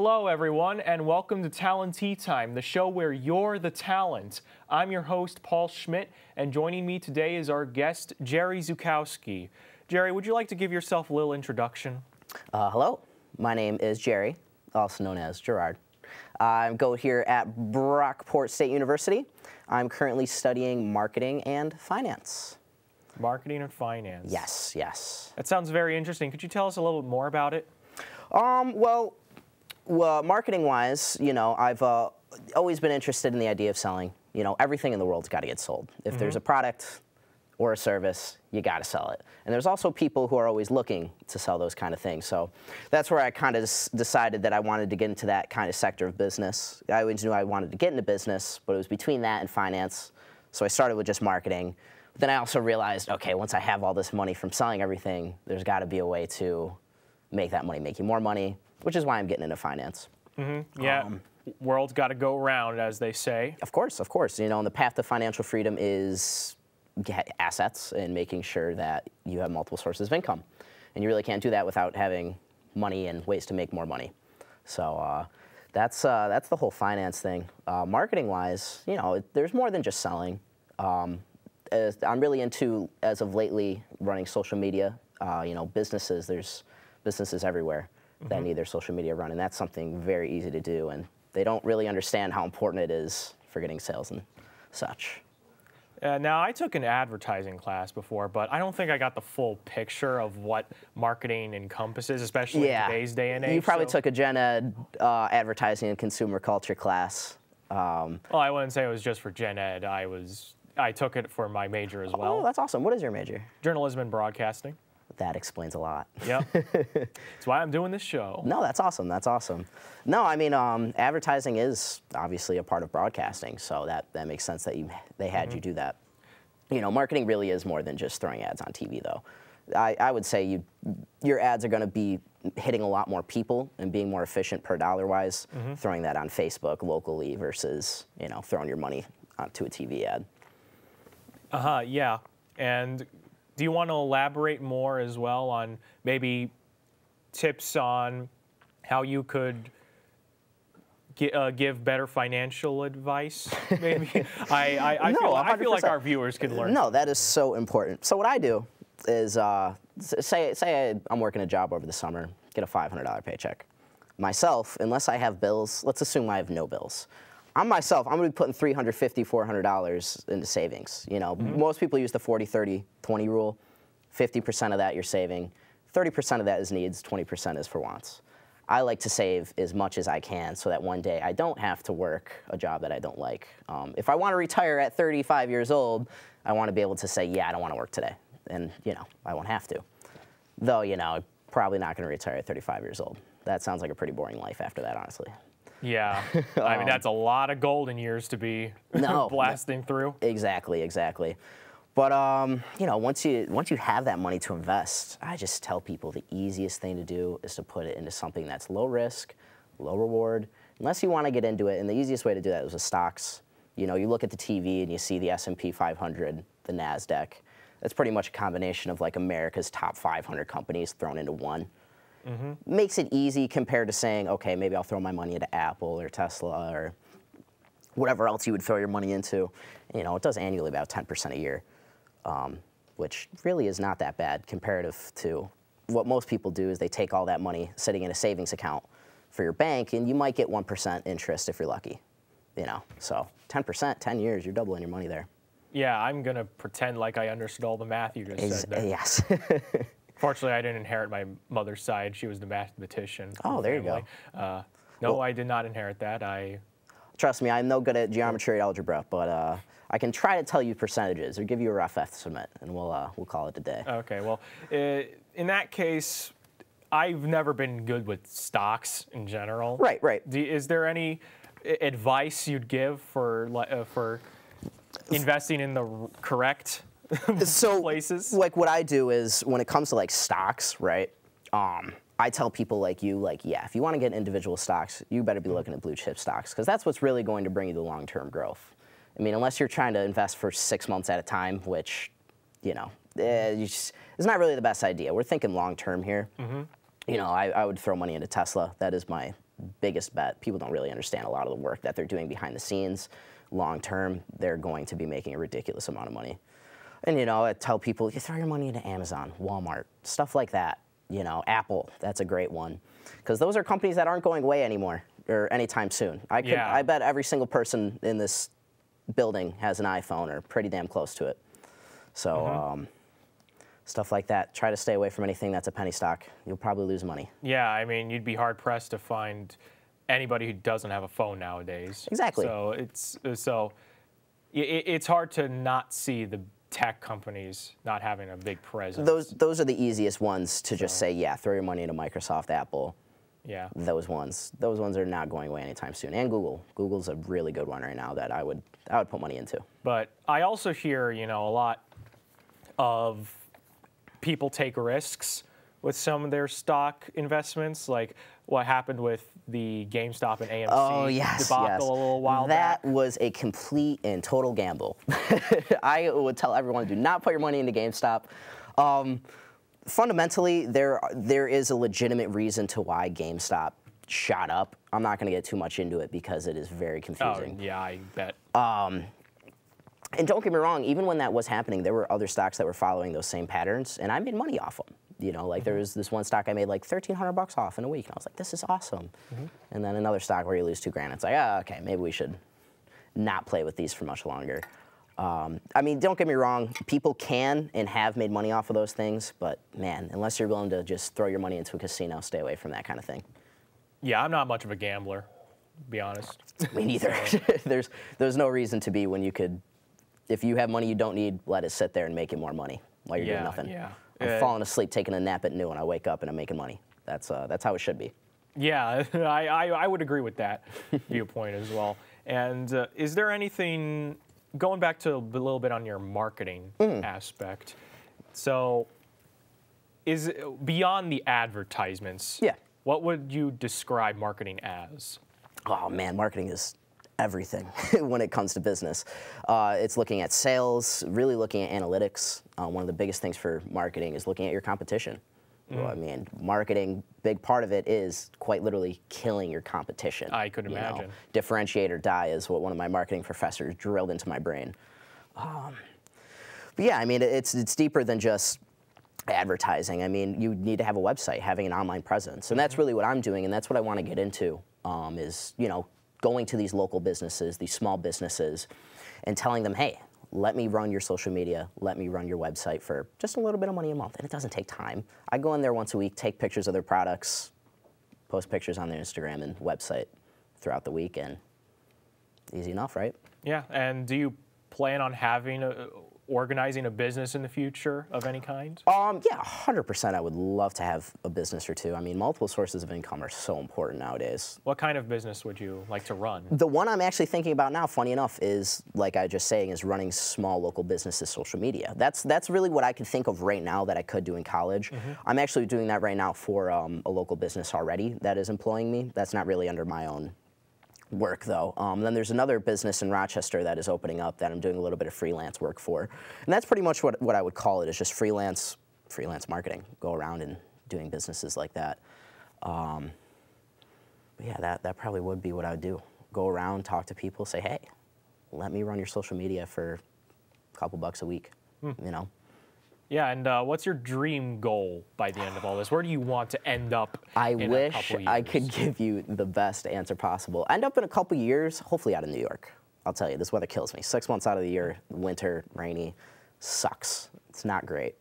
Hello, everyone, and welcome to Talon Tea Time, the show where you're the talent. I'm your host, Paul Schmidt, and joining me today is our guest, Gerry Zukowski. Gerry, would you like to give yourself a little introduction? Hello, my name is Gerry, also known as Girard. I go here at Brockport State University. I'm currently studying marketing and finance. Marketing and finance. Yes, yes. That sounds very interesting. Could you tell us a little bit more about it? Well, marketing-wise, you know, I've always been interested in the idea of selling. You know, everything in the world's got to get sold. If there's a product or a service, you got to sell it. And there's also people who are always looking to sell those kind of things. So that's where I kind of decided that I wanted to get into that kind of sector of business. I always knew I wanted to get into business, but it was between that and finance. So I started with just marketing. But then I also realized, okay, once I have all this money from selling everything, there's got to be a way to make that money, make you more money, which is why I'm getting into finance. Yeah, world's got to go around, as they say. Of course, of course. You know, and the path to financial freedom is get assets and making sure that you have multiple sources of income. And you really can't do that without having money and ways to make more money. So that's the whole finance thing. Marketing-wise, you know, there's more than just selling. I'm really into, as of lately, running social media. You know, businesses, there's businesses everywhere that need their social media run, and that's something very easy to do, and they don't really understand how important it is for getting sales and such. Now, I took an advertising class before, but I don't think I got the full picture of what marketing encompasses, especially in today's day and age. You probably took a gen ed advertising and consumer culture class. Well, I wouldn't say it was just for gen ed. I took it for my major as well. Oh, that's awesome. What is your major? Journalism and broadcasting. That explains a lot. Yep. That's why I'm doing this show. No, that's awesome. That's awesome. No, I mean, advertising is obviously a part of broadcasting, so that makes sense that they had you do that. You know, marketing really is more than just throwing ads on TV, though. I would say your ads are going to be hitting a lot more people and being more efficient per dollar-wise, throwing that on Facebook locally versus, you know, throwing your money onto a TV ad. Yeah. And do you want to elaborate more as well on maybe tips on how you could give better financial advice? Maybe I feel like our viewers could learn. No, that is so important. So what I do is say I'm working a job over the summer, get a $500 paycheck. Myself, unless I have bills, let's assume I have no bills. I'm going to be putting $350, $400 into savings. You know, most people use the 40-30-20 rule. 50% of that you're saving, 30% of that is needs, 20% is for wants. I like to save as much as I can so that one day I don't have to work a job that I don't like. If I want to retire at 35 years old, I want to be able to say, yeah, I don't want to work today. And, you know, I won't have to. Though, you know, probably not going to retire at 35 years old. That sounds like a pretty boring life after that, honestly. Yeah, I mean, that's a lot of golden years to be blasting through. Exactly, exactly. But, you know, once you have that money to invest, I just tell people the easiest thing to do is to put it into something that's low risk, low reward, unless you want to get into it. And the easiest way to do that is with stocks. You know, you look at the TV and you see the S&P 500, the NASDAQ. That's pretty much a combination of, like, America's top 500 companies thrown into one. Makes it easy compared to saying, okay, maybe I'll throw my money into Apple or Tesla or whatever else you would throw your money into. You know, it does annually about 10% a year, which really is not that bad comparative to what most people do is they take all that money sitting in a savings account for your bank, and you might get 1% interest if you're lucky. You know, so 10%, 10 years, you're doubling your money there. Yeah, I'm going to pretend like I understood all the math you just said there. Yes. Fortunately, I didn't inherit my mother's side. She was the mathematician. Oh, there you go. No, well, I did not inherit that. Trust me, I'm no good at geometry or algebra, but I can try to tell you percentages or give you a rough estimate, and we'll call it a day. Okay, well, in that case, I've never been good with stocks in general. Right, right. Is there any advice you'd give for investing in the correct places? Like what I do is when it comes to like stocks, right? I tell people like you, like, yeah, if you want to get individual stocks, you better be looking at blue chip stocks because that's what's really going to bring you the long-term growth. I mean, unless you're trying to invest for 6 months at a time, which, you know, it's not really the best idea. We're thinking long-term here. You know, I would throw money into Tesla. That is my biggest bet. People don't really understand a lot of the work that they're doing behind the scenes. Long term, they're going to be making a ridiculous amount of money. And, you know, I tell people, you throw your money into Amazon, Walmart, stuff like that. You know, Apple, that's a great one. Because those are companies that aren't going away anymore or anytime soon. I bet every single person in this building has an iPhone or pretty damn close to it. So stuff like that. Try to stay away from anything that's a penny stock. You'll probably lose money. Yeah, I mean, you'd be hard-pressed to find anybody who doesn't have a phone nowadays. Exactly. So it's hard to not see the tech companies not having a big presence. Those are the easiest ones to just say, yeah, throw your money into Microsoft, Apple. Yeah. Those ones are not going away anytime soon. And Google. Google's a really good one right now that I would put money into. But I also hear, you know, a lot of people take risks with some of their stock investments, like what happened with the GameStop and AMC debacle a little while back. That was a complete and total gamble. I would tell everyone, do not put your money into GameStop. Fundamentally, there is a legitimate reason to why GameStop shot up. I'm not going to get too much into it because it is very confusing. Oh, yeah, I bet. And don't get me wrong, even when that was happening, there were other stocks that were following those same patterns, and I made money off them. You know, like there was this one stock I made like $1,300 off in a week, and I was like, this is awesome. And then another stock where you lose $2,000. It's like, oh, okay, maybe we should not play with these for much longer. I mean, don't get me wrong, people can and have made money off of those things, but man, unless you're willing to just throw your money into a casino, stay away from that kind of thing. Yeah, I'm not much of a gambler, to be honest. Me neither. There's no reason to be when you could, if you have money you don't need, let it sit there and make you more money while you're doing nothing. Yeah. I'm falling asleep, taking a nap at noon, and I wake up and I'm making money. That's how it should be. Yeah, I would agree with that viewpoint as well. And is there anything, going back to a little bit on your marketing aspect, so is beyond the advertisements, what would you describe marketing as? Oh man, marketing is everything when it comes to business. It's looking at sales, really looking at analytics. One of the biggest things for marketing is looking at your competition. Well, I mean, marketing, big part of it is quite literally killing your competition. I could imagine. Differentiate or die is what one of my marketing professors drilled into my brain. But yeah, I mean, it's deeper than just advertising. I mean, you need to have a website, having an online presence, and that's really what I'm doing, and that's what I want to get into. Is going to these local businesses, these small businesses, and telling them, hey, let me run your social media, let me run your website for just a little bit of money a month. And it doesn't take time. I go in there once a week, take pictures of their products, post pictures on their Instagram and website throughout the week, and easy enough, right? Yeah, and do you plan on organizing a business in the future of any kind? Yeah, 100%. I would love to have a business or two. I mean, multiple sources of income are so important nowadays. What kind of business would you like to run? The one I'm actually thinking about now, funny enough, is, like I was just saying, is running small local businesses' social media. That's really what I could think of right now that I could do in college. I'm actually doing that right now for a local business already that is employing me. That's not really under my own work though. Then there's another business in Rochester that is opening up that I'm doing a little bit of freelance work for. And that's pretty much what I would call it, is just freelance marketing. Go around and doing businesses like that. But yeah, that probably would be what I would do. Go around, talk to people, say, hey, let me run your social media for a couple bucks a week, Yeah, and what's your dream goal by the end of all this? Where do you want to end up in a couple years? I could give you the best answer possible. End up in a couple years, hopefully out of New York. I'll tell you, this weather kills me. 6 months out of the year, winter, rainy, sucks. It's not great.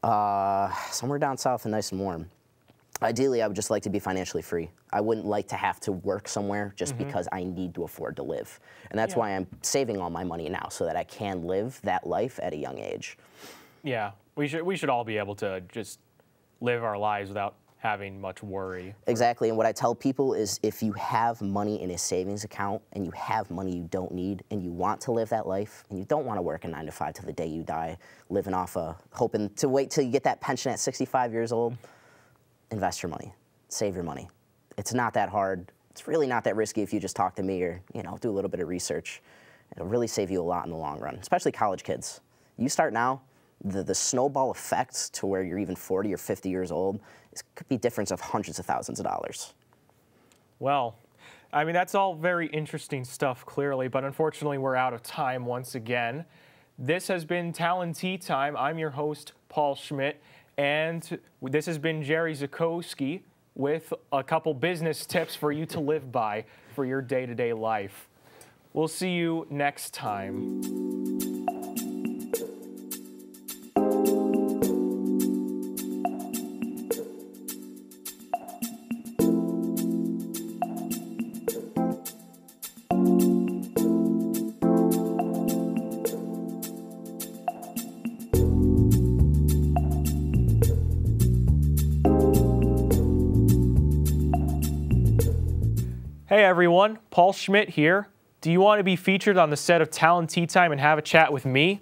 Somewhere down south and nice and warm. Ideally, I would just like to be financially free. I wouldn't like to have to work somewhere just because I need to afford to live. And that's why I'm saving all my money now, so that I can live that life at a young age. Yeah, we should all be able to just live our lives without having much worry. Exactly, and what I tell people is, if you have money in a savings account and you have money you don't need and you want to live that life and you don't want to work a 9 to 5 till the day you die, living off hoping to wait till you get that pension at 65 years old, invest your money, save your money. It's not that hard. It's really not that risky if you just talk to me or do a little bit of research. It'll really save you a lot in the long run, especially college kids. You start now, the snowball effect to where you're even 40 or 50 years old could be a difference of hundreds of thousands of dollars. Well, I mean, that's all very interesting stuff, clearly, but unfortunately, we're out of time once again. This has been Talon Tea Time. I'm your host, Paul Schmidt, and this has been Gerry Zukowski with a couple business tips for you to live by for your day-to-day life. We'll see you next time. Hey everyone, Paul Schmidt here. Do you want to be featured on the set of Talon Tea Time and have a chat with me?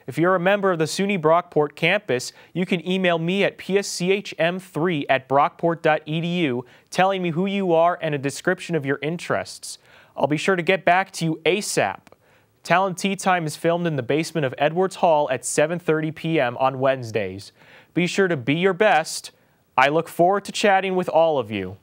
If you're a member of the SUNY Brockport campus, you can email me at pschm3@brockport.edu telling me who you are and a description of your interests. I'll be sure to get back to you ASAP. Talon Tea Time is filmed in the basement of Edwards Hall at 7:30 p.m. on Wednesdays. Be sure to be your best. I look forward to chatting with all of you.